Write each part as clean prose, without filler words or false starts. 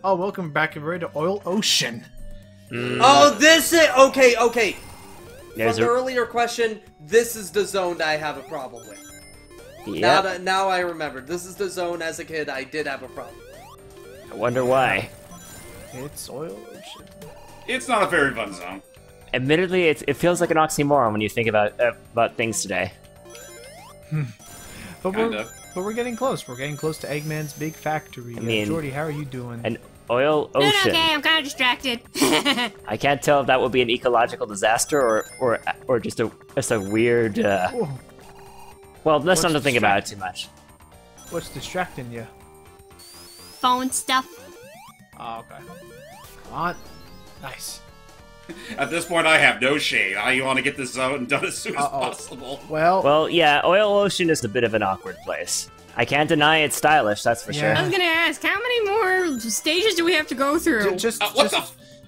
Oh, welcome back everybody to Oil Ocean. Oh, this is... Okay. There's From the earlier question, this is the zone that I have a problem with. Yeah. Now I remember. This is the zone as a kid I did have a problem with. I wonder why. It's Oil Ocean. It's not a very fun zone. Admittedly, it feels like an oxymoron when you think about things today. But we're getting close. We're getting close to Eggman's big factory. I mean, Jordy, how are you doing? An oil Doing ocean. okay, I'm kind of distracted. I can't tell if that would be an ecological disaster or just a weird. Well, let's not think about it too much. What's distracting you? Phone stuff. Oh, okay. Come on. Nice. At this point, I have no shame. I want to get this zone done as soon as possible. Well, yeah, Oil Ocean is a bit of an awkward place. I can't deny it's stylish, that's for sure. I was gonna ask, how many more stages do we have to go through?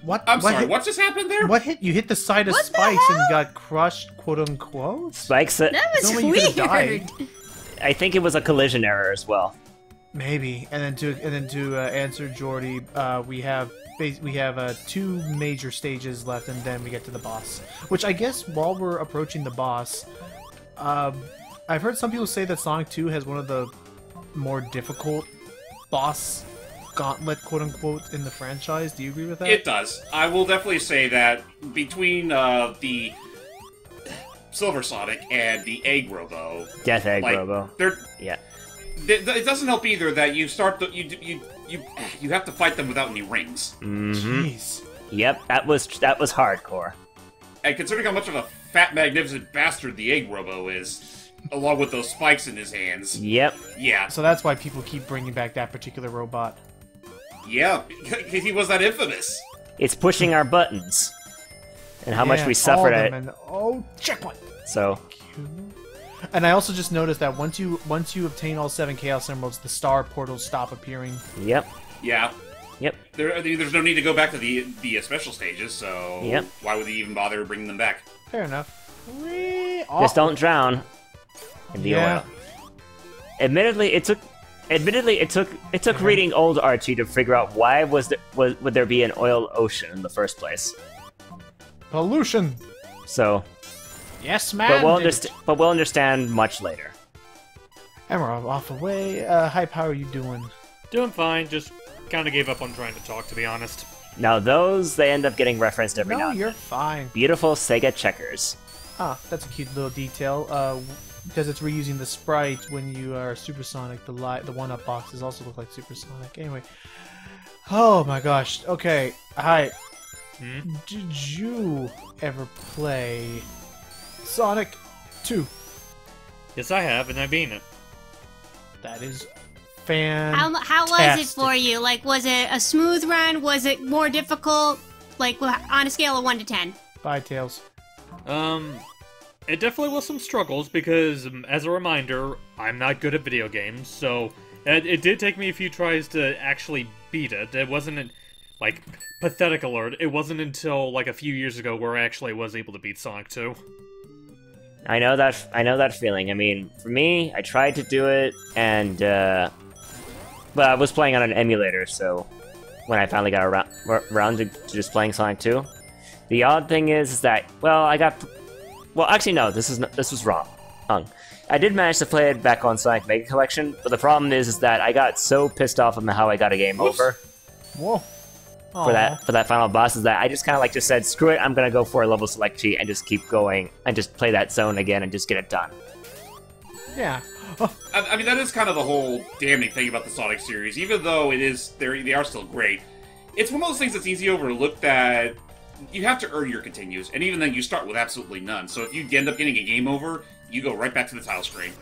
What? I'm sorry, what just happened there? What hit you? Hit the side of What the spikes and hell? got crushed, quote unquote. Spikes. That was Normally you could've weird. died. I think it was a collision error as well. Maybe. And then to answer Jordy, we have two major stages left, and then we get to the boss. Which I guess while we're approaching the boss, I've heard some people say that Sonic 2 has one of the more difficult boss gauntlet, quote-unquote, in the franchise. Do you agree with that? It does. I will definitely say that between the Silver Sonic and the Egg Robo, Death Egg Robo. Yeah. It doesn't help either that you start you have to fight them without any rings. Jeez. Yep, that was hardcore. And considering how much of a fat, magnificent bastard the Egg Robo is, along with those spikes in his hands. Yep. Yeah. So that's why people keep bringing back that particular robot. Yeah, he was that infamous. It's pushing our buttons. And how much we suffered at it. Oh, checkpoint! So. And I also just noticed that once you obtain all 7 Chaos Emeralds, the star portals stop appearing. Yep. Yeah. Yep. There's no need to go back to the special stages, so why would they even bother bringing them back? Fair enough. Just don't drown in the oil. Admittedly, it took reading old Archie to figure out why would there be an oil ocean in the first place. Pollution. So. Yes, man. But we'll understand much later. And we're off away. Hype, how are you doing? Doing fine. Just kind of gave up on trying to talk, to be honest. Now they end up getting referenced every now and then. No, you're fine. Beautiful Sega checkers. Ah, that's a cute little detail. Because it's reusing the sprite when you are Supersonic. The 1-up boxes also look like Supersonic. Anyway. Oh my gosh. Okay. Hi. Did you ever play Sonic 2? Yes, I have, and I beat it. That is fantastic. How was it for you? Like, was it a smooth run? Was it more difficult? Like, on a scale of 1 to 10? 5 Tails. It definitely was some struggles, because, as a reminder, I'm not good at video games, so it did take me a few tries to actually beat it. It wasn't, like, pathetic alert, it wasn't until, like, a few years ago where I actually was able to beat Sonic 2. I know that feeling. I mean, for me, I tried to do it, and but I was playing on an emulator, so when I finally got around to just playing Sonic 2, the odd thing is that actually no, this was wrong. I did manage to play it back on Sonic Mega Collection, but the problem is that I got so pissed off at how I got a game over. Whoa. For that final boss is that I just kind of just said, screw it, I'm gonna go for a level select cheat and just keep going and just play that zone again and just get it done. Yeah. I mean, that is kind of the whole damning thing about the Sonic series. Even though they are still great, it's one of those things that's easy overlooked that you have to earn your continues, and even then you start with absolutely none. So if you end up getting a game over, you go right back to the title screen.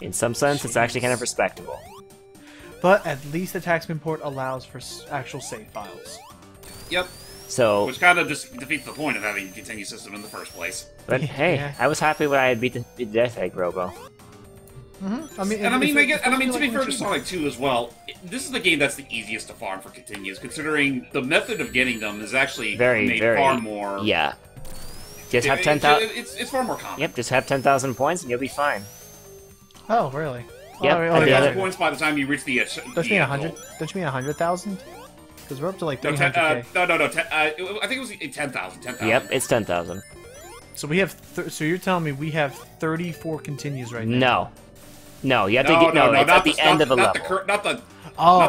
In some sense, it's actually kind of respectable. But at least the Taxman port allows for actual save files. Yep. So, which kind of just defeats the point of having a continue system in the first place. But hey, I was happy when I beat the Death Egg Robo. I mean, to be fair to Sonic 2 as well, this is the game that's the easiest to farm for continues, considering the method of getting them is actually made far more. Yeah. Just have 10,000. It's far more common. Yep. Just have 10,000 points and you'll be fine. Oh, really? Yep. 10,000 points by the time you reach the. Don't you mean 100? Don't you mean 100,000? Because we're up to like No, 300k. no. I think it was 10,000. 10,000. Yep, it's 10,000. So we have. So you're telling me we have 34 continues right now? No, you have to get it's at the end of a level. Not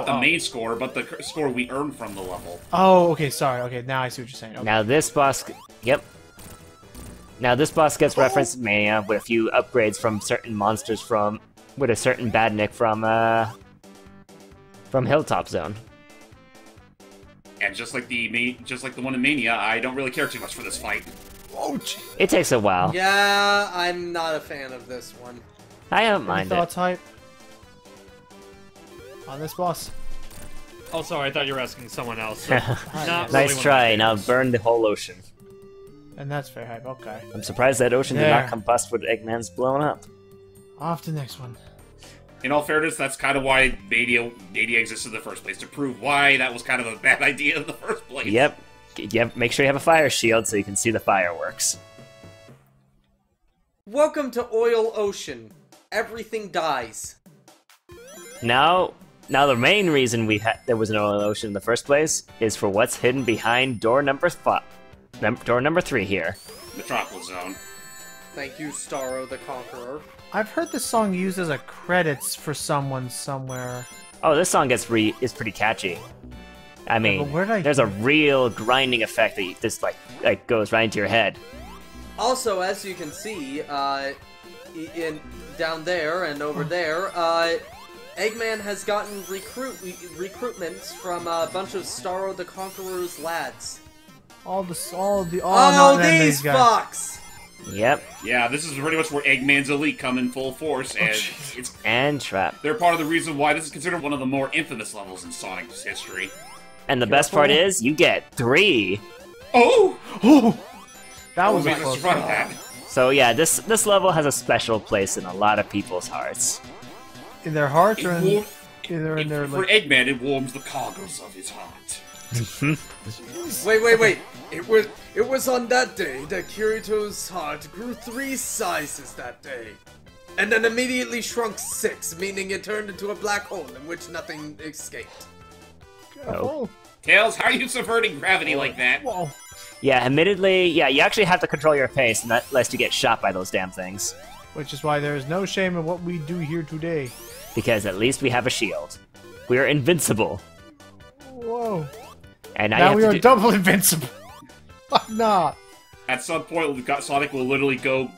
the main score, but the score we earn from the level. Oh, okay. Sorry. Okay, now I see what you're saying. Okay. Now this boss, Now this boss gets referenced in Mania with a few upgrades from certain monsters with a certain badnik from Hilltop Zone. And just like the one in Mania, I don't really care too much for this fight. Oh, gee. It takes a while. Yeah, I'm not a fan of this one. I don't Any mind thoughts, it. Hype? On this boss? Oh, sorry, I thought you were asking someone else. So not really Nice one of my try. Now favorites. burn the whole ocean. And that's fair, Hype. Okay. I'm surprised that ocean did There. not combust with Eggman's blown up. Off to the next one. In all fairness, that's kind of why Mania exists in the first place, to prove why that was kind of a bad idea in the first place. Yep. Make sure you have a fire shield so you can see the fireworks. Welcome to Oil Ocean. Everything dies. Now the main reason there was an oil ocean in the first place is for what's hidden behind door number 3 here. Metropolis Zone. Thank you, Starro the Conqueror. I've heard this song used as a credits for someone somewhere. Oh, this song is pretty catchy. I mean, but where did I there's a real grinding effect that just like goes right into your head. Also, as you can see, down there and over there, Eggman has gotten recruitments from a bunch of Starro the Conqueror's lads. Oh, Oh, not these guys. fucks! Yep, Yeah, this is pretty much where Eggman's Elite come in full force, and and trap. they're part of the reason why this is considered one of the more infamous levels in Sonic's history. And the best part is, you get 3. Oh! Oh, that was a Made us close survive call. that. So yeah, this level has a special place in a lot of people's hearts. In their hearts or It either in their For like. Eggman, it warms the coggles of his heart. Wait. It was on that day that Kirito's heart grew 3 sizes that day. And then immediately shrunk 6, meaning it turned into a black hole in which nothing escaped. Oh, Tails, how are you subverting gravity like that? whoa. Yeah, admittedly, yeah, you actually have to control your pace, and that lets you get shot by those damn things. Which is why there is no shame in what we do here today. Because at least we have a shield. We are invincible. Whoa. And Now I we have are to do... double invincible. Why not? At some point, Sonic will literally go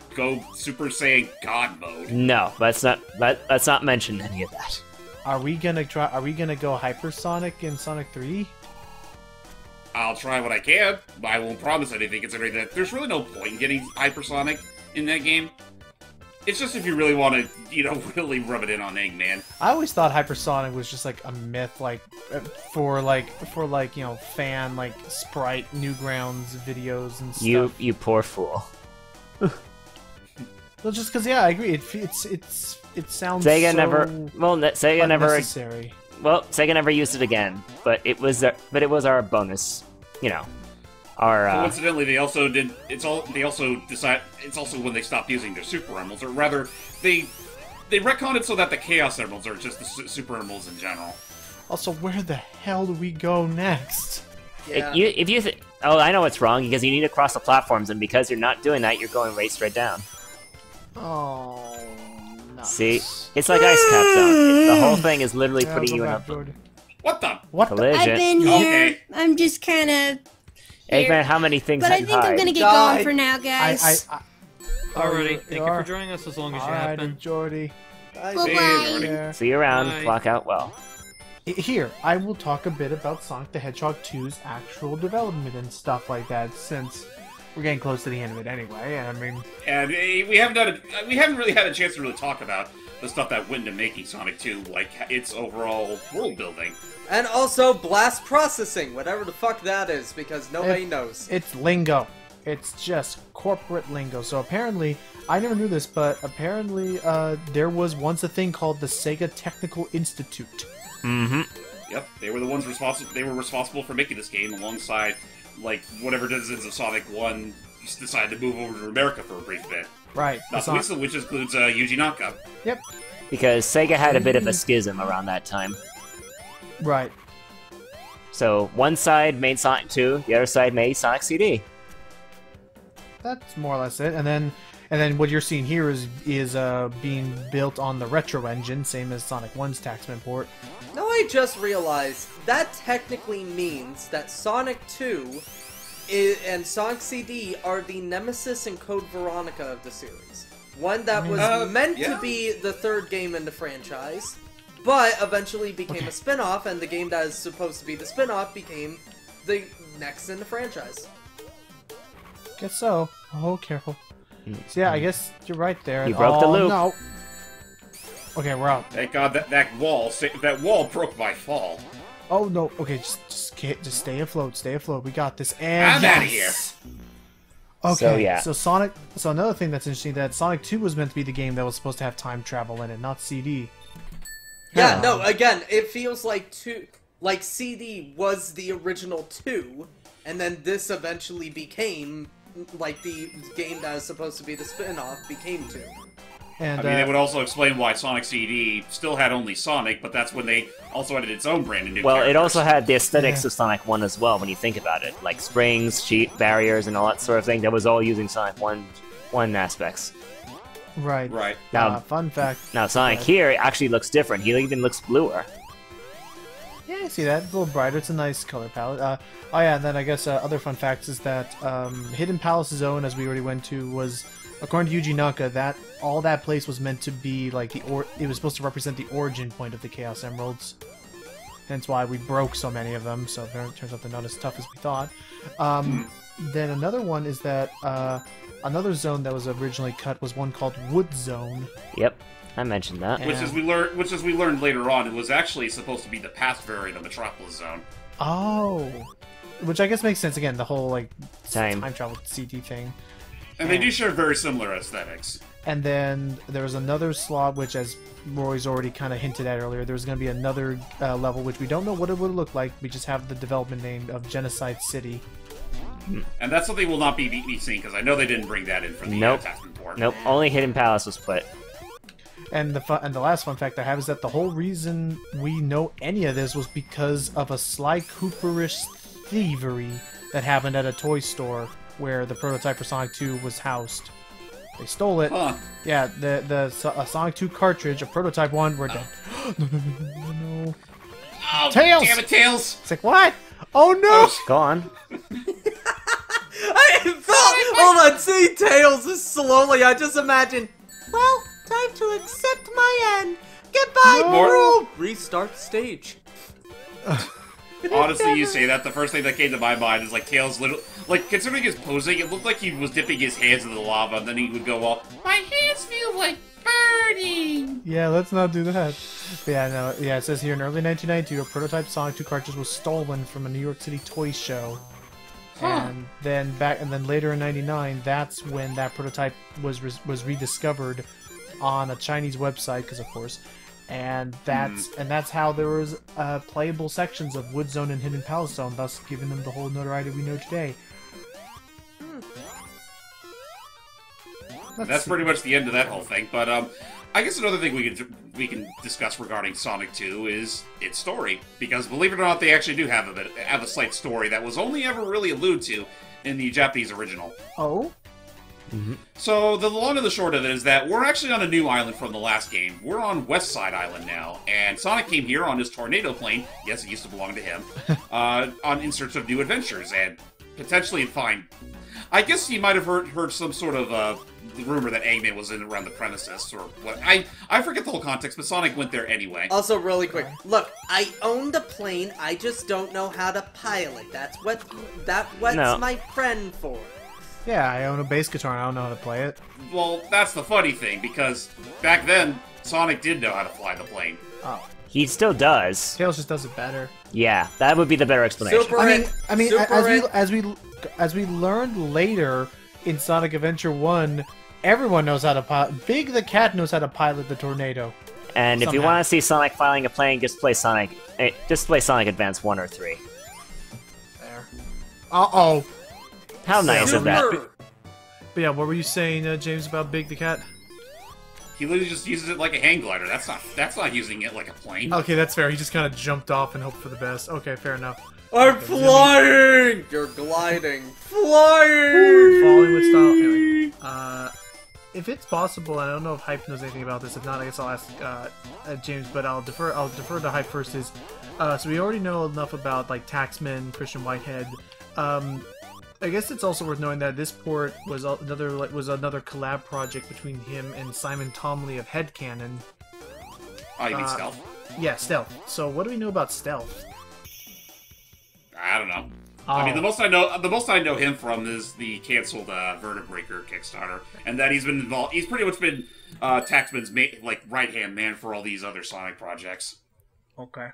Super Saiyan God mode. No, let's not mention any of that. Are we gonna go hypersonic in Sonic 3? I'll try what I can, but I won't promise anything, considering that there's really no point in getting hypersonic in that game. It's just if you really want to, really rub it in on Eggman. I always thought hypersonic was just like a myth, for fan Sprite Newgrounds videos and stuff. You poor fool. Well, just because, yeah, I agree. It sounds Sega so Sega never. unnecessary. Well, Sega never used it again, but it was our bonus. Our Coincidentally, they also did. It's also when they stopped using their Super Emeralds, or rather, they retconned it so that the Chaos Emeralds are just the Super Emeralds in general. Also, where the hell do we go next? Yeah. I know what's wrong, because you need to cross the platforms, and because you're not doing that, you're going right straight down. Oh, nice. See, it's like Ice Cap Zone. The whole thing is literally Yeah, putting go you in back, a Jordy. What the? What the? collision. I've been here. Okay. I'm just kind of. Eggman, how many things But did I you think I'm hide? gonna get Die. going for now, guys. Alrighty, you thank you are? for joining us as long as you Alright, have been. Jordy. Bye-bye. Yeah. See you around. Bye. Clock out well. Here, I will talk a bit about Sonic the Hedgehog 2's actual development and stuff like that, since we're getting close to the end of it anyway. And I mean, And we haven't really had a chance to really talk about the stuff that went into making Sonic 2, like its overall world building. And also blast processing, whatever the fuck that is, because nobody knows. it's lingo. It's just corporate lingo. So apparently, I never knew this, but apparently there was once a thing called the Sega Technical Institute. Mm-hmm. Yep, they were the ones responsible. They were responsible for making this game, alongside whatever citizens of Sonic 1 just decided to move over to America for a brief bit. Right. Not the least of which includes Yuji Naka. Yep. Because Sega had a bit of a schism around that time. Right. So one side made Sonic 2, the other side made Sonic CD. That's more or less it. And then what you're seeing here is being built on the Retro engine, same as Sonic 1's Taxman port. Now I just realized that technically means that Sonic 2 and Sonic CD are the Nemesis and Code Veronica of the series. One that was meant to be the third game in the franchise, but eventually became a spin-off, and the game that is supposed to be the spin-off became the next in the franchise. Guess so. Oh, careful. So yeah, I guess you're right there. You broke the loop. No. Okay, we're out. Thank God that wall broke my fall. Oh no. Okay, just stay afloat. Stay afloat. We got this. And I'm outta here. Okay. So, yeah. So another thing that's interesting, that Sonic 2 was meant to be the game that was supposed to have time travel in it, not CD. Yeah, no. Again, it feels like CD was the original 2, and then this eventually became like the game that is supposed to be the spin-off became 2. And I mean, it would also explain why Sonic CD still had only Sonic, but that's when they also added its own brand of new characters. It also had the aesthetics of Sonic 1 as well, when you think about it. Like springs, cheat barriers, and all that sort of thing. That was all using Sonic 1 aspects. right. Now, Fun fact. now Sonic here actually looks different. He even looks bluer. Yeah, I see that. It's a little brighter. It's a nice color palette. Oh yeah, and then I guess other fun facts is that Hidden Palace Zone, as we already went to, was, according to Yuji Naka, that all that place was meant to be like it was supposed to represent the origin point of the Chaos Emeralds. Hence why we broke so many of them. So it turns out they're not as tough as we thought. Then another one is that another zone that was originally cut was one called Wood Zone. Yep, I mentioned that. Yeah. Which, as we learned later on, it was actually supposed to be the past variant of Metropolis Zone. Oh, which I guess makes sense. Again, the whole like Time travel CD thing. And they do share very similar aesthetics. And then there was another slot, which, as Roy's already kind of hinted at earlier, there was going to be another level, which we don't know what it would look like. We just have the development name of Genocide City. And that's something we'll not be seeing, because I know they didn't bring that in for the attachment port. Nope, only Hidden Palace was put. And the last fun fact I have is that the whole reason we know any of this was because of a Sly Cooperish thievery that happened at a toy store where the prototype for Sonic 2 was housed. They stole it. Huh. Yeah, the Sonic 2 cartridge, a prototype one, we're dead. No. Oh, Tails! damn it, Tails! It's like, what? Oh no! Go on. I thought, hold on, see Tails is slowly, I just imagine, well, time to accept my end. Goodbye, No. Restart stage. Honestly, you say that, the first thing that came to my mind is like Tails literally, like, considering his posing, it looked like he was dipping his hands in the lava, and then he would go all, my hands feel like burning! Yeah, let's not do that. But yeah, no, yeah, it says here in early 1992, a prototype Sonic 2 cartridge was stolen from a New York City toy show. And then later in '99, that's when that prototype was rediscovered on a Chinese website, because of course, and that's how there was playable sections of Wood Zone and Hidden Palace Zone, thus giving them the whole notoriety we know today. That's pretty much the end of that whole thing, but I guess another thing we can discuss regarding Sonic 2 is its story, because believe it or not, they actually do have a slight story that was only ever really alluded to in the Japanese original. Oh? So the long and the short of it is that we're actually on a new island from the last game. We're on West Side Island now, and Sonic came here on his tornado plane. Yes, it used to belong to him. In search of new adventures and potentially find. I guess you might have heard some sort of rumor that Eggman was in around the premises, or what. I forget the whole context, but Sonic went there anyway. Also, really quick, look, I own the plane, I just don't know how to pilot. That's what's my friend for. Yeah, I own a bass guitar and I don't know how to play it. Well, that's the funny thing, because back then, Sonic did know how to fly the plane. Oh. He still does. Tails just does it better. Yeah, that would be the better explanation. I mean, as we learned later in Sonic Adventure 1, everyone knows how to pilot. Big the Cat knows how to pilot the tornado. And if you want to see Sonic flying a plane, just play Sonic Advance 1 or 3. There. Uh-oh. How nice is that? But yeah, what were you saying, James, about Big the Cat? He literally just uses it like a hang glider. That's not using it like a plane. Okay, that's fair. He just kind of jumped off and hoped for the best. Okay, fair enough. I'm Okay, flying! You're gliding. Flying! Falling with style. Anyway, if it's possible, I don't know if Hype knows anything about this. If not, I guess I'll ask James. But I'll defer to Hype first. So we already know enough about like Taxman, Christian Whitehead. I guess it's also worth knowing that this port was another collab project between him and Simon Tomley of Headcanon. Oh, you mean Stealth? Yeah, Stealth. So what do we know about Stealth? I don't know. Oh. I mean, the most I know him from is the canceled Vertebreaker Kickstarter, and that he's been involved. He's pretty much been Taxman's right-hand man for all these other Sonic projects. Okay.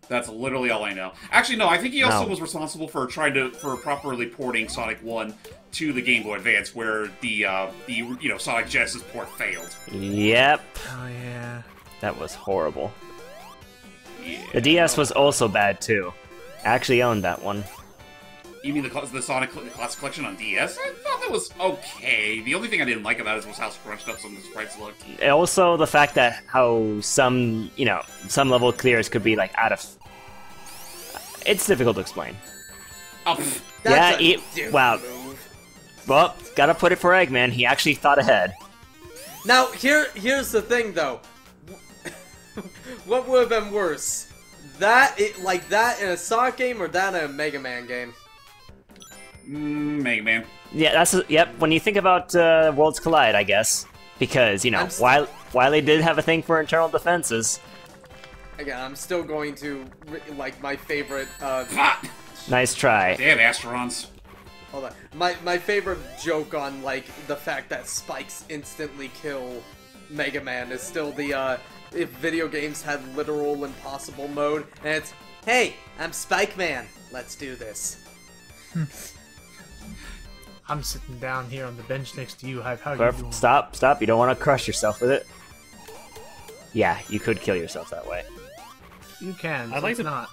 That's literally all I know. Actually, no. I think he also was responsible for properly porting Sonic 1 to the Game Boy Advance, where the Sonic Genesis port failed. Yep. Oh yeah. That was horrible. Yeah. The DS was also bad too. I actually owned that one. You mean the Sonic Classic Collection on DS? I thought that was okay. The only thing I didn't like about it was how scrunched up some of the sprites looked. And also the fact that how some level clears could be like out of. It's difficult to explain. Oh, pfft. Wow. Move. Well, gotta put it for Eggman. He actually thought ahead. Now, here's the thing, though. What would have been worse? That in a Sonic game or that in a Mega Man game? Mega Man. Yeah, yep. When you think about Worlds Collide, I guess, because while they did have a thing for internal defenses. Again, I'm still going to like my favorite. Nice try. Damn Asterons. Hold on. My favorite joke on like the fact that spikes instantly kill Mega Man is still the if video games had literal impossible mode, and it's, hey, I'm Spike Man. Let's do this. I'm sitting down here on the bench next to you, Hype. How you doing? Stop. You don't want to crush yourself with it. Yeah, you could kill yourself that way. You can. I'd like to not.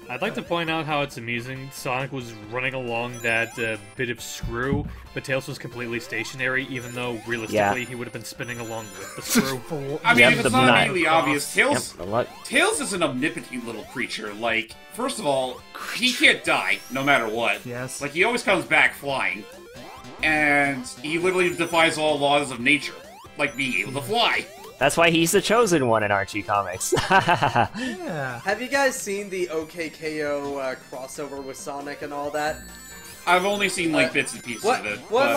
I'd like to point out how it's amusing. Sonic was running along that bit of screw, but Tails was completely stationary, even though realistically he would have been spinning along with the screw. I mean, Yep, if the it's not knife. immediately obvious, Tails Yep, Tails is an omnipotent little creature. Like, first of all, he can't die, no matter what. Yes. Like, he always comes back flying. And he literally defies all laws of nature. Like being able to fly. That's why he's the chosen one in Archie comics. Yeah. Have you guys seen the OKKO crossover with Sonic and all that? I've only seen, like, bits and pieces of it. One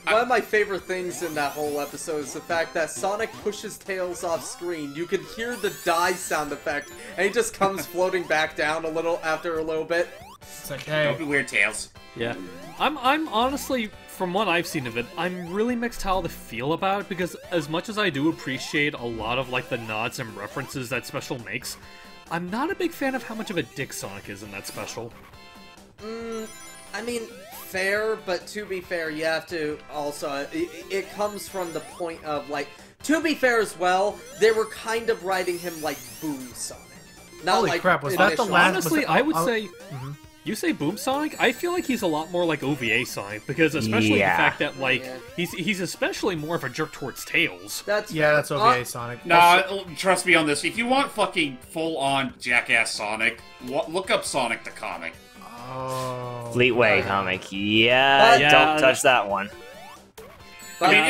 but, of my favorite things in that whole episode is the fact that Sonic pushes Tails off screen. You can hear the die sound effect, and he just comes floating back down after a little bit. It's like, Don't hey. be weird, Tails. Yeah. I'm honestly, from what I've seen of it, I'm really mixed how to feel about it, because as much as I do appreciate a lot of, like, the nods and references that special makes, I'm not a big fan of how much of a dick Sonic is in that special. I mean, fair, but to be fair, you have to also... It comes from the point of, like... To be fair as well, they were kind of writing him like Boom Sonic. Not Holy like crap, was that the initial- last... Honestly, I would say... Mhm. You say Boom Sonic? I feel like he's a lot more like OVA Sonic, because especially Yeah. the fact that, like, Yeah. he's especially more of a jerk towards Tails. That's Yeah, that's OVA Sonic. Nah, trust me on this. If you want fucking full-on jackass Sonic, look up Sonic the Comic. Oh. Fleetway comic. Yeah, Yeah, don't touch that one. I mean,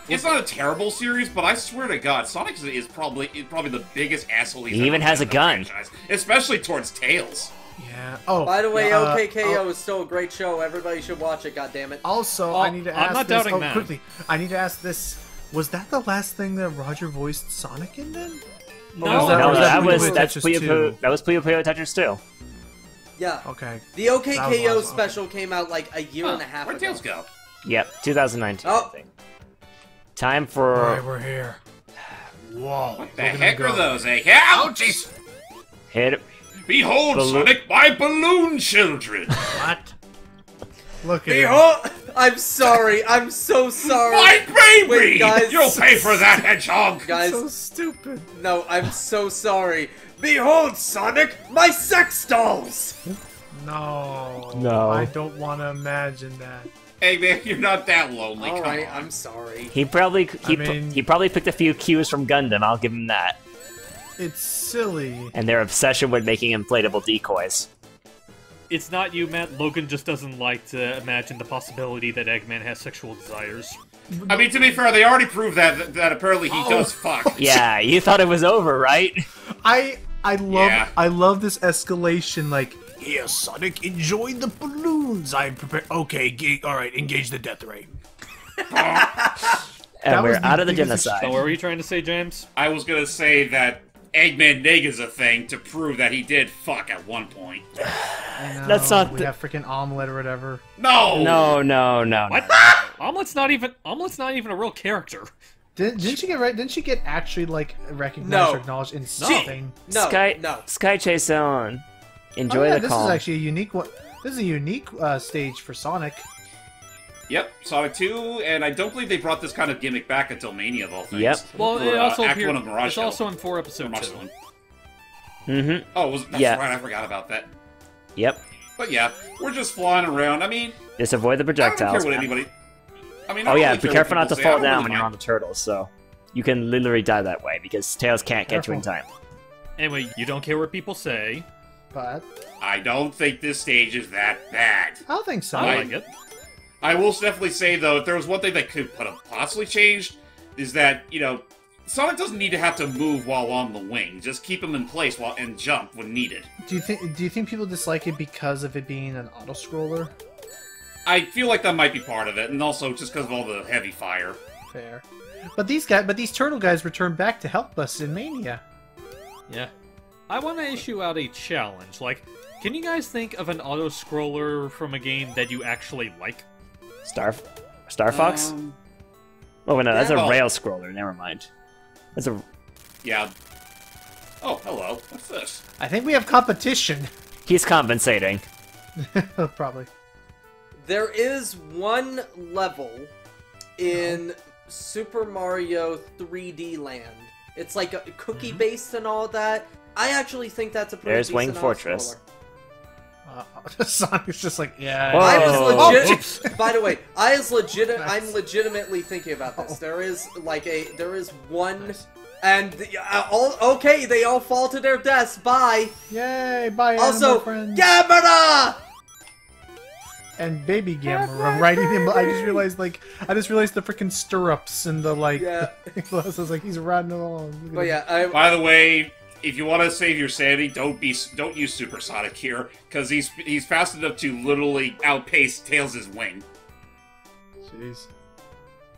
it's not a terrible series, but I swear to God, Sonic is probably the biggest asshole he's He ever even has been a in the gun. franchise, especially towards Tails. Yeah. Oh. By the way, yeah, OKKO is still a great show. Everybody should watch it, goddammit. Also, Oh, I need to ask I'm not this. doubting Oh, that. quickly. I need to ask this. Was that the last thing that Roger voiced Sonic in then? No, was that- No, or is that Puyo was Puyo that's Tetris Puyo 2? Puyo. That was Puyo Puyo Tetris 2. Yeah. Okay. The OKKO awesome. special came out like a year and a half Where'd ago. Tails go? Yep, 2019. Oh. I think. Time for. Alright, we're here. Whoa. What the heck are those, eh? Ouchies! Hit it. Behold, Balloon- Sonic, my balloon children! What? Look at him. Behold! I'm sorry. I'm so sorry. My baby! Wait, guys. You'll pay for that, Hedgehog! Guys, So stupid. no, I'm so sorry. Behold, Sonic, my sex dolls! No. No. I don't want to imagine that. Hey man, you're not that lonely. All Come right, on. I'm sorry. He probably mean- he probably picked a few cues from Gundam. I'll give him that. It's silly. And their obsession with making inflatable decoys. It's not you, Matt. Logan just doesn't like to imagine the possibility that Eggman has sexual desires. I mean, to be fair, they already proved that apparently he does fuck. Yeah, you thought it was over, right? I love Yeah. I love this escalation. Like, here, Sonic, enjoy the balloons. I'm prepared. Okay, all right, engage the death ray. And That we're was the out of the biggest genocide. So what were you trying to say, James? I was gonna say that Eggman Nega's a thing to prove that he did fuck at one point. I know, That's not we the- have freaking omelet or whatever. No! No. What? Omelet's not even a real character. Didn't she get right? Didn't she get actually like recognized No. or acknowledged in something? No, no. Sky Chase on. Oh, Enjoy yeah, the this calm. is actually a unique one. This is a unique stage for Sonic. Yep, Sonic 2, and I don't believe they brought this kind of gimmick back until Mania of all things. Yep. Well, For, it also Act appeared. 1 of Mirage It's Hill. also in 4 episode Mirage 2. Hill. Mm-hmm. Oh, that's Yeah. right, I forgot about that. Yep. But yeah, we're just flying around. I mean, Just avoid the I don't projectiles. care what man. anybody... I mean, I Oh don't yeah, really be care careful what not to people say. I fall don't down really when you're on mind. the turtles, so you can literally die that way because Tails can't catch you in time. Anyway, you don't care what people say. But I don't think this stage is that bad. I don't think so. I Right. like it. I will definitely say, though, if there was one thing that could have possibly changed, is that, you know, Sonic doesn't need to have to move while on the wing. Just keep him in place and jump when needed. Do you think people dislike it because of it being an auto scroller? I feel like that might be part of it, and also just because of all the heavy fire. Fair. But these turtle guys return back to help us in Mania. Yeah. I want to issue out a challenge. Like, can you guys think of an auto-scroller from a game that you actually like? Star Fox? Um, Oh no, that's a well- rail scroller. Never mind. That's a. yeah. Oh, hello. What's this? I think we have competition. He's compensating. Probably. There is one level in Super Mario 3D Land. It's like a cookie based and all that. I actually think that's a pretty There's decent Wing auto Fortress. scroller. Sonic's just like, yeah. Whoa. I Oh, was oops. legit. By the way, I'm Nice. legitimately thinking about this. Oh. There is one, Nice. and okay, they all fall to their deaths. Bye. Yay! Bye, Also, animal friends. Gamera! And Baby Gamera riding him. I just realized the freaking stirrups and the like. Yeah. I was like, he's riding along. Look at But him. yeah, By the way, if you want to save your sanity, don't use Super Sonic here, because he's fast enough to literally outpace Tails' wing. Jeez.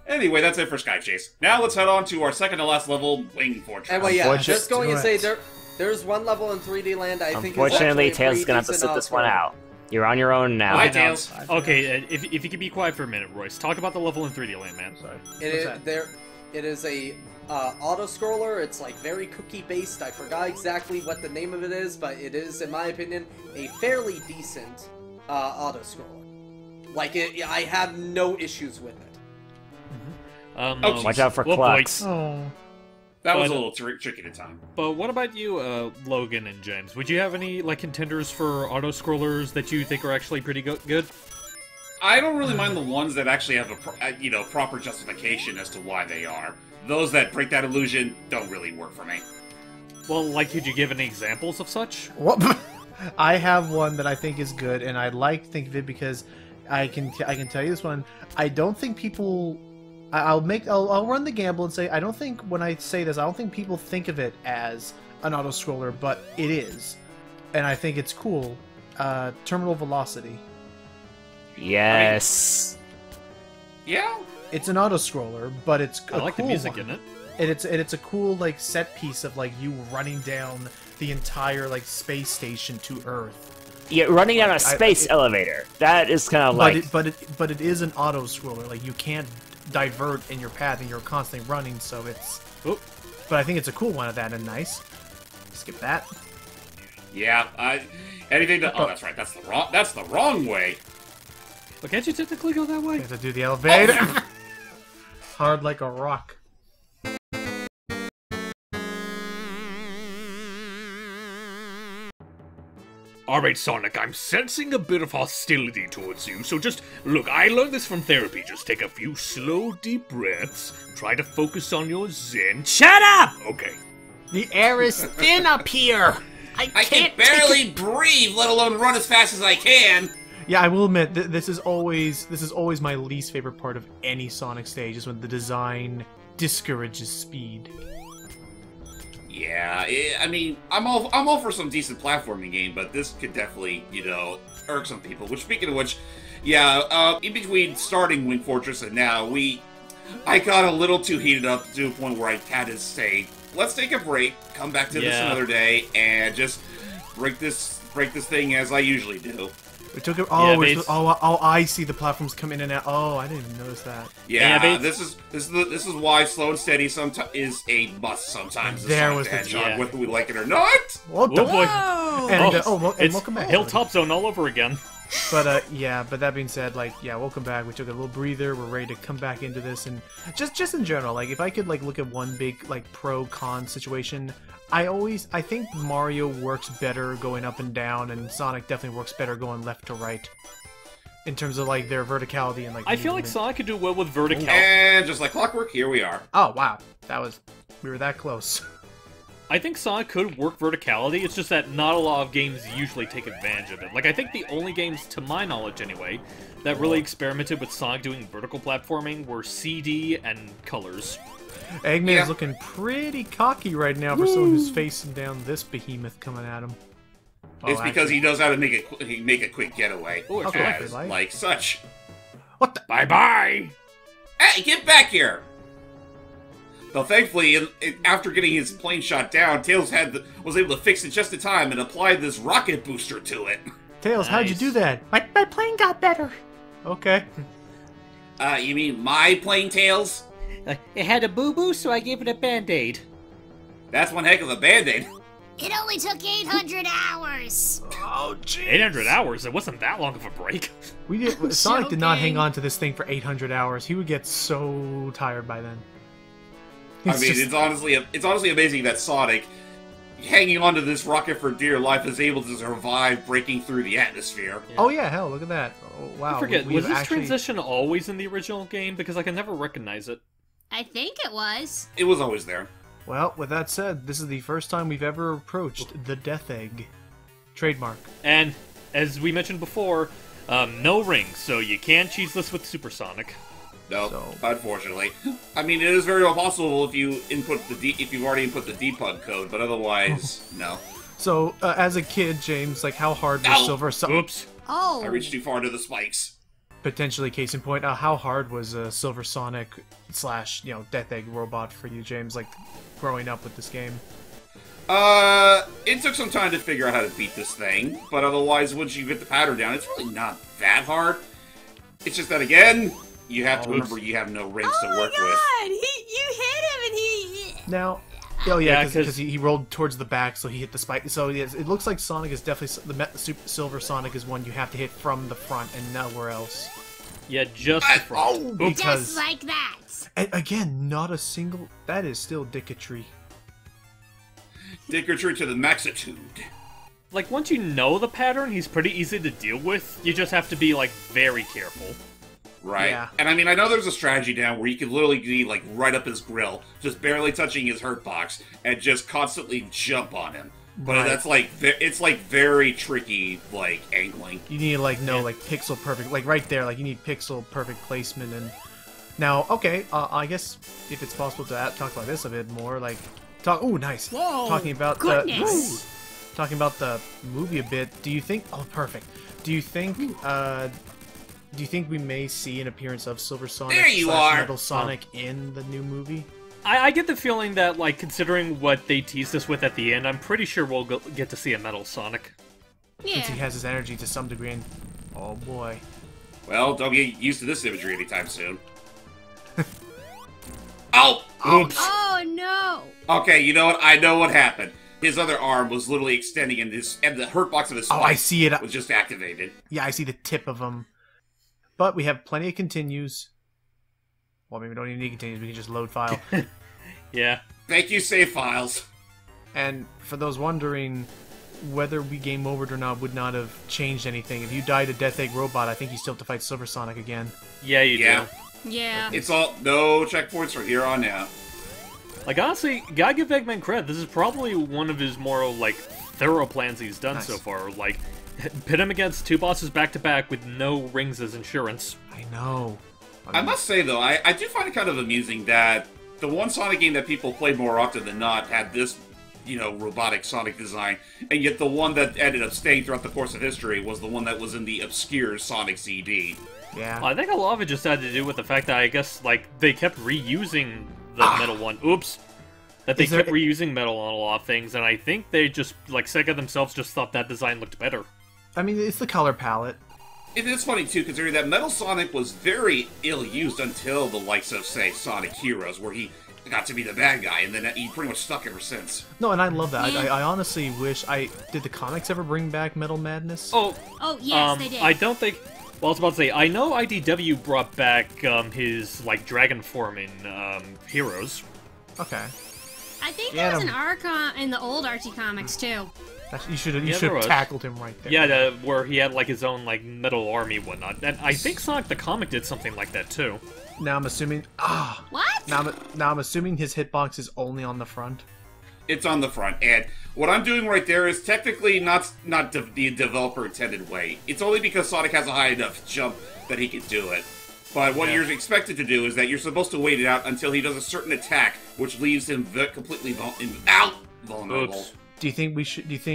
Anyway, that's it for Sky Chase. Now let's head on to our second to last level, Wing Fortress. anyway, yeah. Unfortunate- Just going to Do say it. there's one level in 3D Land. I think. Unfortunately, is Tails actually is gonna have to sit decent this one for- out. You're on your own now. Bye, Tails. Okay, if you could be quiet for a minute, Royce. Talk about the level in 3D Land, man. Sorry. It What's is that? there. It is a auto scroller. It's like very cookie based. I forgot exactly what the name of it is, but it is, in my opinion, a fairly decent auto scroller. Like I have no issues with it. Oh, Watch out for boy. Clucks. Oh. That was a But- little tricky to time. But what about you, Logan and James? Would you have any like contenders for auto scrollers that you think are actually pretty good? I don't really mind the ones that actually have a proper justification as to why they are. Those that break that illusion don't really work for me. Well, like, could you give any examples of such? What? I have one that I think is good, and I think of it because I can tell you this one. I don't think people. I'll run the gamble and say I don't think when I say this I don't think people think of it as an auto scroller, but it is, and I think it's cool. Terminal Velocity. Yes. Yeah? It's an auto scroller, but it's I like cool the music one. in it. And it's a cool like set piece of like you running down the entire like space station to Earth. Yeah, running down a space elevator. That is kind of like. But it is an auto scroller. Like you can't divert in your path, and you're constantly running. So it's. Oop. But I think it's a cool one of that and nice. Skip that. Yeah, anything to... Oh, that's right, that's the wrong way. But can't you technically go that You way? have to do the elevator. Hard like a rock. Alright, Sonic, I'm sensing a bit of hostility towards you, so just, look, I learned this from therapy. Just take a few slow, deep breaths, try to focus on your zen. Shut up! Okay. The air is thin up here. I I can can't barely breathe, let alone run as fast as I can. Yeah, I will admit this is always my least favorite part of any Sonic stage is when the design discourages speed. Yeah, I mean, I'm all for some decent platforming game, but this could definitely, irk some people. Which, speaking of which, yeah, in between starting Wing Fortress and now, I got a little too heated up to a point where I had to say, let's take a break, come back to this another day, and just break this thing as I usually do. We took it. Yeah, Oh, I see the platforms come in and out. Oh, I didn't even notice that. Yeah, this is why slow and steady is a must sometimes. There Sonic was the the- Hedgehog, yeah. whether we like it or not. What the Oh boy. And It's welcome back. Hilltop Zone all over again. But but that being said, welcome back. We took a little breather. We're ready to come back into this, and just in general, like if I could look at one big pro con situation, I think Mario works better going up and down, and Sonic definitely works better going left to right. In terms of their verticality and I feel like Sonic could do well with verticality. And just like clockwork, here we are. Oh wow, we were that close. I think Sonic could work verticality, it's just that not a lot of games usually take advantage of it. Like, I think the only games, to my knowledge anyway, that really experimented with Sonic doing vertical platforming were CD and Colors. Eggman is looking pretty cocky right now for someone who's facing down this behemoth coming at him. It's because he knows how to make a quick getaway. Oh, it's Okay. fine. Like such. What the? Bye-bye! Hey, get back here! Though thankfully, after getting his plane shot down, Tails was able to fix it just in time and apply this rocket booster to it. Tails, how'd you Nice. do that? My plane got better. Okay. You mean my plane, Tails? It had a boo-boo, so I gave it a band-aid. That's one heck of a band-aid. It only took 800 hours. Oh, jeez. 800 hours? It wasn't that long of a break. Sonic did not hang Joking. on to this thing for 800 hours. He would get so tired by then. I mean, it's honestly amazing that Sonic, hanging onto this rocket for dear life, is able to survive breaking through the atmosphere. Oh yeah, hell, look at that. Oh, wow. I forget, we was have this actually... transition always in the original game? Because I can never recognize it. I think it was. It was always there. Well, with that said, this is the first time we've ever approached the Death Egg. Trademark. And, as we mentioned before, no rings, so you can't cheese this with Supersonic. No, So- unfortunately. I mean, it is very well possible if you if you've already input the debug code, but otherwise, no. So, as a kid, James, how hard was Ow. Silver Sonic? Oops. Oh. I reached too far into the spikes. Potentially, case in point, how hard was Silver Sonic / Death Egg robot for you, James? Growing up with this game. It took some time to figure out how to beat this thing, but otherwise, once you get the pattern down, it's really not that hard. It's just that, again, you have to remember you have no rings to work with. You hit him and he... Now, Yeah, because he rolled towards the back, so he hit the spike. So yes, it looks like Sonic is definitely Silver Sonic is one you have to hit from the front and nowhere else. Yeah, just the front. Oh, Oops. because Just like that. again, not a single. That is still dicketry. Dickertree to the maxitude. Like, once you know the pattern, he's pretty easy to deal with. You just have to be, very careful. Right. Yeah. And I mean, I know there's a strategy down where you could literally be, right up his grill, just barely touching his hurt box, and just constantly jump on him. But Right. that's, it's, very tricky, angling. You need pixel perfect, right there. You need pixel perfect placement. And now, okay, I guess if it's possible to talk about this a bit more, talk. Oh, nice. Whoa, Talking about goodness. talking about the movie a bit. Do you think? Oh, perfect. Do you think? Do you think we may see an appearance of Silver Sonic There you / are! Metal Sonic in the new movie? I get the feeling that, considering what they teased us with at the end, I'm pretty sure we'll get to see a Metal Sonic. Yeah. Since he has his energy to some degree. And, oh boy. Well, don't get used to this imagery anytime soon. Oh! Oops. Oh, no. Okay, you know what? I know what happened. His other arm was literally extending, and the hurt box of his Oh, I spike see it. was just activated. Yeah, I see the tip of him. But we have plenty of continues. Well, maybe we don't even need continues. We can just load file. Yeah. Thank you, save files. And for those wondering, whether we game overed or not would not have changed anything. If you died to Death Egg Robot, I think you still have to fight Silver Sonic again. Yeah, you Yeah. do. Yeah. It's all no checkpoints from here on out. Like, honestly, gotta give Eggman credit. This is probably one of his more, like, thorough plans he's done so far. Like, pit him against 2 bosses back-to-back with no rings as insurance. I know. I must say, though, I do find it kind of amusing that the one Sonic game that people play more often than not had this, robotic Sonic design, and yet the one that ended up staying throughout the course of history was the one that was in the obscure Sonic CD. Yeah. I think a lot of it just had to do with the fact that I guess, like, they kept reusing the metal one. Oops. That they kept reusing metal on a lot of things, and I think they just, like, Sega themselves just thought that design looked better. I mean, it's the color palette. It is funny, too, considering that Metal Sonic was very ill-used until the likes of, say, Sonic Heroes, where he got to be the bad guy, and then he pretty much stuck ever since. No, and I love that. I honestly wish did the comics ever bring back Metal Madness? Oh, yes, they did. I don't think... Well, I was about to say, I know IDW brought back his, like, dragon form in Heroes. Okay. I think there was an arc in the old Archie comics, too. You should have tackled him right there. Yeah, where he had, like, his own, like, metal army and whatnot. And I think Sonic the Comic did something like that, too. Now I'm assuming... What? Now I'm assuming his hitbox is only on the front. It's on the front, and what I'm doing right there is technically not the developer intended way. It's only because Sonic has a high enough jump that he can do it. But what you're expected to do is that you're supposed to wait it out until he does a certain attack, which leaves him completely vulnerable. Oops. Do you think we should give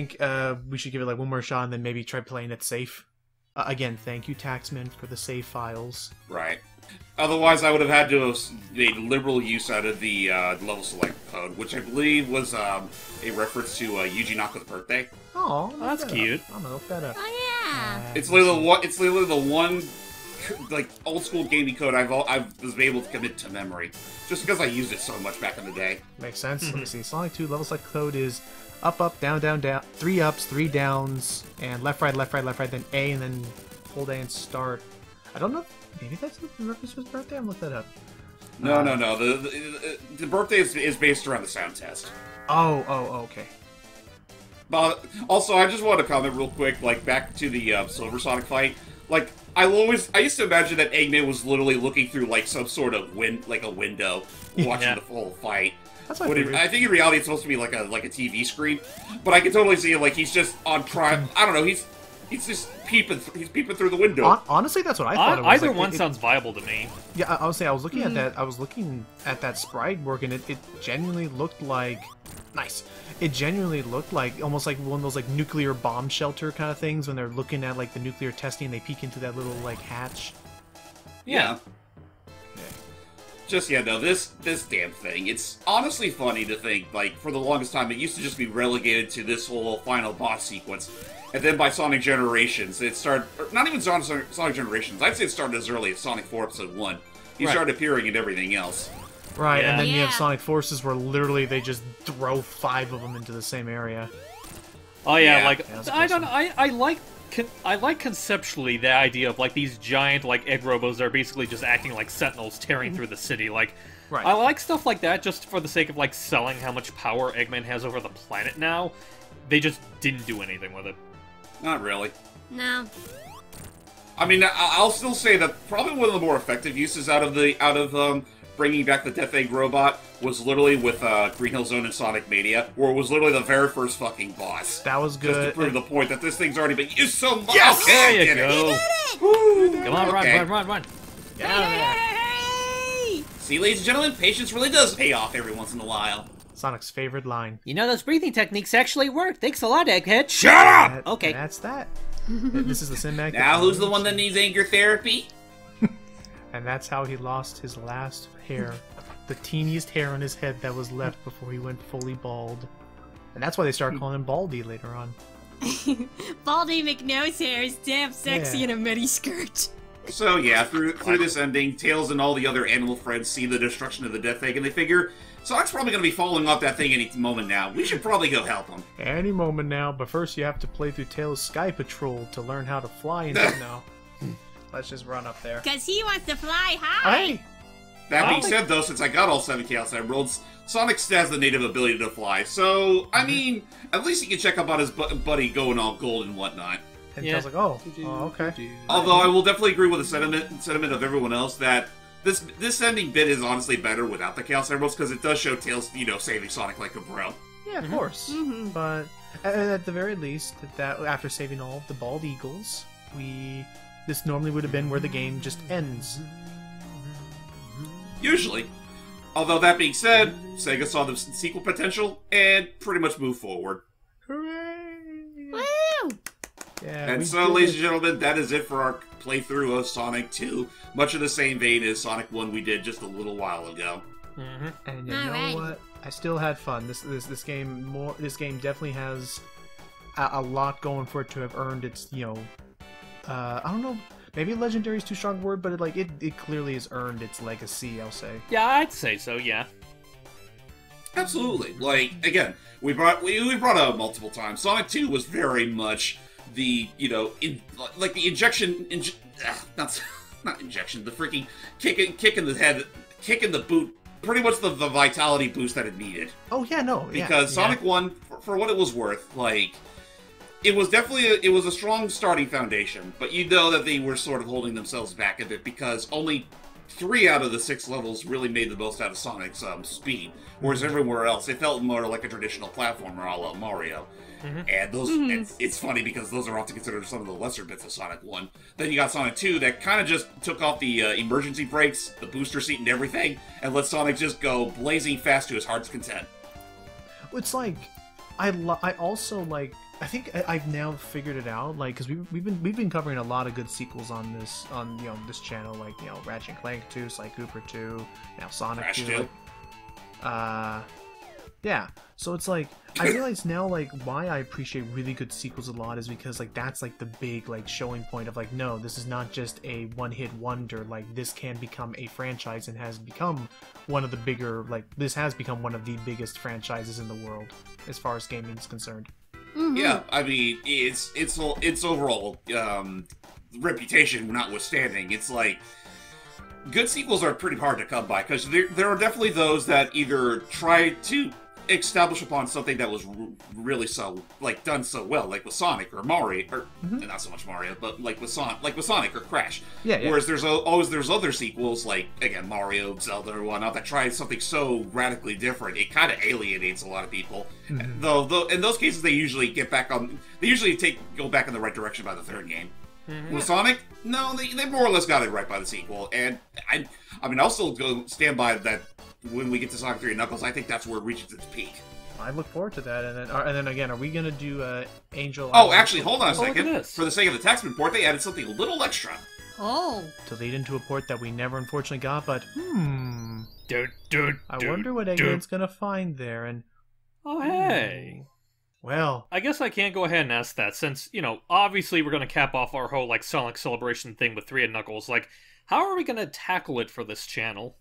it like one more shot and then maybe try playing it safe? Again, thank you, Taxman, for the save files. Right. Otherwise, I would have had to have made liberal use out of the level select code, which I believe was a reference to Yuji Naka's birthday. Oh, that's cute. I'm gonna look that up. Oh, yeah. It's literally the one like old school gaming code I was able to commit to memory, just because I used it so much back in the day. Makes sense. Let me see. Sonic 2 level select code is up, up, down, down, down, 3 ups, 3 downs, and left, right, then A, and then hold A and start. I don't know. Maybe that's the reference to his birthday. I'm looking that up. No. The birthday is based around the sound test. Oh, okay. But also, I just want to comment real quick, like back to the Silver Sonic fight. Like I used to imagine that Eggman was literally looking through like some sort of a window, watching the full fight. That's I think in reality it's supposed to be like a TV screen, but I can totally see it like he's just on prime. I don't know. He's just peeping. He's peeping through the window. Honestly, that's what I thought. It was. Either one sounds viable to me. Yeah, I would say I was looking at that. I was looking at that sprite work, and it genuinely looked like nice. It genuinely looked like almost like one of those like nuclear bomb shelter kind of things when they're looking at like the nuclear testing. And they peek into that little like hatch. Yeah. Just this damn thing. It's honestly funny to think like for the longest time it used to just be relegated to this whole final boss sequence. And then by Sonic Generations, it started... Not even Sonic Generations. I'd say it started as early as Sonic 4 Episode 1. He started appearing in everything else. Right, Yeah. and then you have Sonic Forces where literally they just throw 5 of them into the same area. Oh yeah, Yeah. like that's I don't awesome. I like conceptually the idea of like these giant like egg robos that are basically just acting like sentinels tearing through the city. Like, Right. I like stuff like that just for the sake of like selling how much power Eggman has over the planet now. They just didn't do anything with it. Not really. No. I mean, I'll still say that probably one of the more effective uses out of bringing back the Death Egg robot was literally with Green Hill Zone and Sonic Mania, where it was literally the very first fucking boss. That was Just to good. prove the point that this thing's already been used so much. Yes! Okay, There you I get it. go. Woo! Come on, Okay. run. Get out of there. Hey! See, ladies and gentlemen, patience really does pay off every once in a while. Sonic's favorite line. You know, those breathing techniques actually work. Thanks a lot, Egghead. Shut up! Okay. That's that. This is the Sinbad. Now who's the one that needs anger therapy? And that's how he lost his last hair. The teeniest hair on his head that was left before he went fully bald. And that's why they started calling him Baldy later on. Baldy McNose hair is damn sexy Yeah. in a mini skirt. So yeah, through this ending, Tails and all the other animal friends see the destruction of the Death Egg, and they figure Sonic's probably going to be falling off that thing any moment now. We should probably go help him. Any moment now, but first you have to play through Tails' Sky Patrol to learn how to fly into it now. Let's just run up there. Because he wants to fly high. Hey! That being said, though, since I got all 7 Chaos Emeralds, Sonic still has the native ability to fly. So, I mean, at least he can check up on his buddy going all gold and whatnot. And Tails like, oh, okay. Although I will definitely agree with the sentiment of everyone else that this ending bit is honestly better without the Chaos Emeralds because it does show Tails, saving Sonic like a bro. Yeah, of course. But at the very least, that after saving all of the bald eagles, this normally would have been where the game just ends. Usually. Although that being said, Sega saw the sequel potential and pretty much moved forward. Hooray! Woo! Yeah, and so, ladies and gentlemen, that is it for our playthrough of Sonic 2. Much of the same vein as Sonic 1 we did just a little while ago. And you know what? I still had fun. This game definitely has a lot going for it to have earned its, I don't know, maybe legendary is too strong a word, but it clearly has earned its legacy, I'll say. Yeah, I'd say so, yeah. Absolutely. Like, again, we brought up multiple times. Sonic 2 was very much the, the injection, not injection, the freaking kick in the head, kick in the boot, pretty much the vitality boost that it needed. Oh, yeah, no. Because Sonic 1, for what it was worth, it was definitely it was a strong starting foundation, but you know that they were sort of holding themselves back a bit because only 3 out of the 6 levels really made the most out of Sonic's speed, whereas everywhere else it felt more like a traditional platformer a la Mario. And those, it's funny because those are often considered some of the lesser bits of Sonic 1. Then you got Sonic 2 that kind of just took off the emergency brakes, the booster seat and everything, and let Sonic just go blazing fast to his heart's content. It's like, I think I've now figured it out, because we've been covering a lot of good sequels on this channel, Ratchet and Clank 2, Sly Cooper 2, now Sonic Crash 2. Yeah, so it's like I realize now why I appreciate really good sequels a lot is because that's the big showing point of no, this is not just a one-hit wonder, this can become a franchise and has become one of the bigger this has become one of the biggest franchises in the world as far as gaming is concerned. Yeah, I mean, it's overall reputation notwithstanding, it's good sequels are pretty hard to come by because there are definitely those that either try to establish upon something that was really so done so well, like with Sonic or Mario, or not so much Mario, but with Sonic or Crash. Yeah. Whereas there's other sequels again Mario, Zelda, or whatnot that try something so radically different it kind of alienates a lot of people. Though in those cases they usually go back in the right direction by the third game. With Sonic, no, they more or less got it right by the sequel, and I mean I'll still stand by that. When we get to Sonic 3 and Knuckles, I think that's where it reaches its peak. I look forward to that, and then again, are we gonna do Angel? Oh, actually, hold on a second. Look at this. For the sake of the Taxman port, they added something a little extra. Oh. To lead into a port that we never unfortunately got, but I wonder what Eggman's gonna find there, and oh hey. Well, I guess I can't go ahead and ask that since obviously we're gonna cap off our whole Sonic celebration thing with 3 and Knuckles. How are we gonna tackle it for this channel?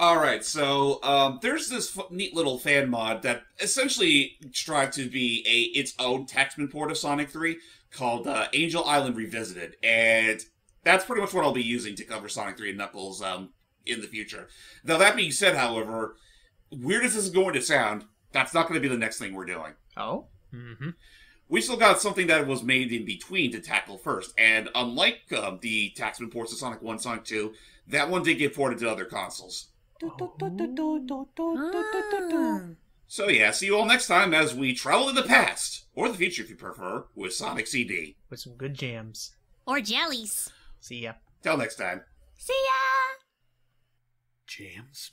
Alright, so there's this neat little fan mod that essentially strives to be its own Taxman port of Sonic 3 called Angel Island Revisited, and that's pretty much what I'll be using to cover Sonic 3 and Knuckles in the future. Now that being said, however, weird as this is going to sound, that's not going to be the next thing we're doing. Oh? We still got something that was made in between to tackle first, and unlike the Taxman ports of Sonic 1, Sonic 2, that one did get ported to other consoles. So yeah, see you all next time as we travel in the past, or the future if you prefer, with Sonic CD. With some good jams. Or jellies. See ya. Till next time. See ya! Jams?